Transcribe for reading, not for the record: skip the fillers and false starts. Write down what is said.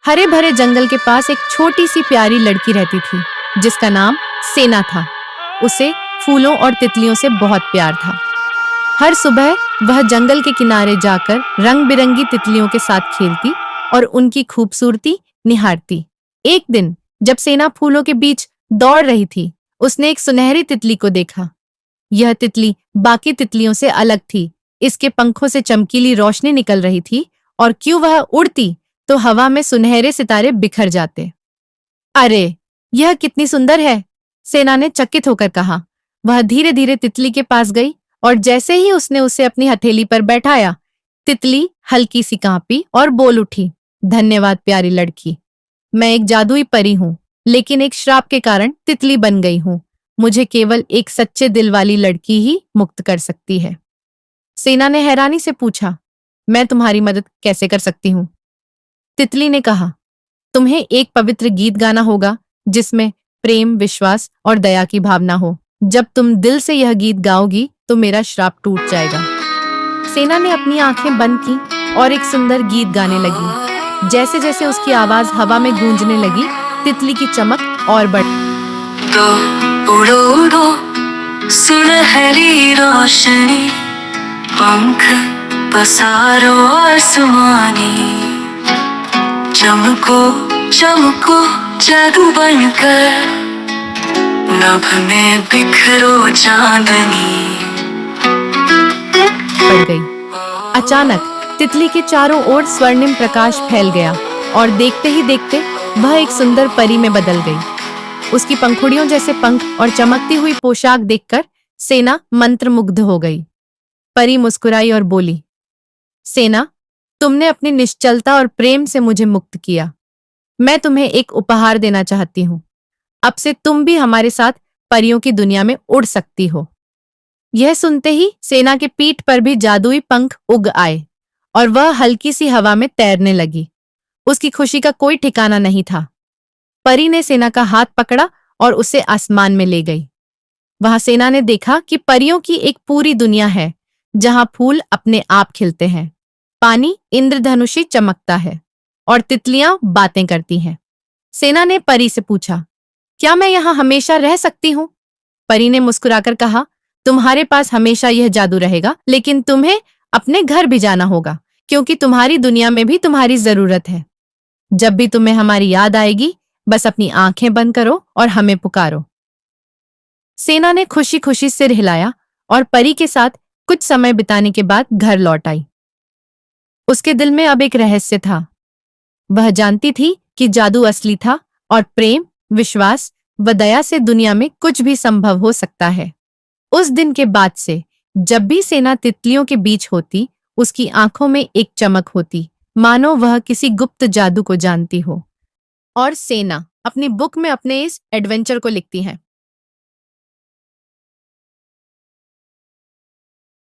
हरे भरे जंगल के पास एक छोटी सी प्यारी लड़की रहती थी जिसका नाम सेना था। उसे फूलों और तितलियों से बहुत प्यार था। हर सुबह वह जंगल के किनारे जाकर रंग बिरंगी तितलियों के साथ खेलती और उनकी खूबसूरती निहारती। एक दिन जब सेना फूलों के बीच दौड़ रही थी, उसने एक सुनहरी तितली को देखा। यह तितली बाकी तितलियों से अलग थी। इसके पंखों से चमकीली रोशनी निकल रही थी और क्यों वह उड़ती तो हवा में सुनहरे सितारे बिखर जाते। अरे, यह कितनी सुंदर है! सेना ने चकित होकर कहा। वह धीरे धीरे तितली के पास गई और जैसे ही उसने उसे अपनी हथेली पर बैठाया, तितली हल्की सी कांपी और बोल उठी, धन्यवाद प्यारी लड़की। मैं एक जादुई परी हूँ, लेकिन एक श्राप के कारण तितली बन गई हूँ। मुझे केवल एक सच्चे दिल वाली लड़की ही मुक्त कर सकती है। सेना ने हैरानी से पूछा, मैं तुम्हारी मदद कैसे कर सकती हूँ? तितली ने कहा, तुम्हें एक पवित्र गीत गाना होगा जिसमें प्रेम, विश्वास और दया की भावना हो। जब तुम दिल से यह गीत गाओगी तो मेरा श्राप टूट जाएगा। सेना ने अपनी आंखें बंद की और एक सुंदर गीत गाने लगी। जैसे जैसे उसकी आवाज हवा में गूंजने लगी, तितली की चमक और बढ़ी। तो उड़ो उड़ो सुनहरी रोशनी, पंख पसारो आसमानी, चमको चमको जादू बनकर, नभ में बिखरो चांदनी। पड़ गई। अचानक तितली के चारों ओर स्वर्णिम प्रकाश फैल गया और देखते ही देखते वह एक सुंदर परी में बदल गई। उसकी पंखुड़ियों जैसे पंख और चमकती हुई पोशाक देखकर सेना मंत्रमुग्ध हो गई। परी मुस्कुराई और बोली, सेना, तुमने अपनी निश्चलता और प्रेम से मुझे मुक्त किया। मैं तुम्हें एक उपहार देना चाहती हूँ। अब से तुम भी हमारे साथ परियों की दुनिया में उड़ सकती हो। यह सुनते ही सेना के पीठ पर भी जादुई पंख उग आए और वह हल्की सी हवा में तैरने लगी। उसकी खुशी का कोई ठिकाना नहीं था। परी ने सेना का हाथ पकड़ा और उसे आसमान में ले गई। वहां सेना ने देखा कि परियों की एक पूरी दुनिया है जहां फूल अपने आप खिलते हैं, पानी इंद्रधनुषी चमकता है और तितलियां बातें करती हैं। सेना ने परी से पूछा, क्या मैं यहाँ हमेशा रह सकती हूँ? परी ने मुस्कुराकर कहा, तुम्हारे पास हमेशा यह जादू रहेगा, लेकिन तुम्हें अपने घर भी जाना होगा, क्योंकि तुम्हारी दुनिया में भी तुम्हारी जरूरत है। जब भी तुम्हें हमारी याद आएगी, बस अपनी आंखें बंद करो और हमें पुकारो। सेना ने खुशी खुशी सिर हिलाया और परी के साथ कुछ समय बिताने के बाद घर लौट आई। उसके दिल में अब एक रहस्य था। वह जानती थी कि जादू असली था और प्रेम, विश्वास व दया से दुनिया में कुछ भी संभव हो सकता है। उस दिन के बाद से जब भी सेना तितलियों के बीच होती, उसकी आंखों में एक चमक होती, मानो वह किसी गुप्त जादू को जानती हो। और सेना अपनी बुक में अपने इस एडवेंचर को लिखती हैं।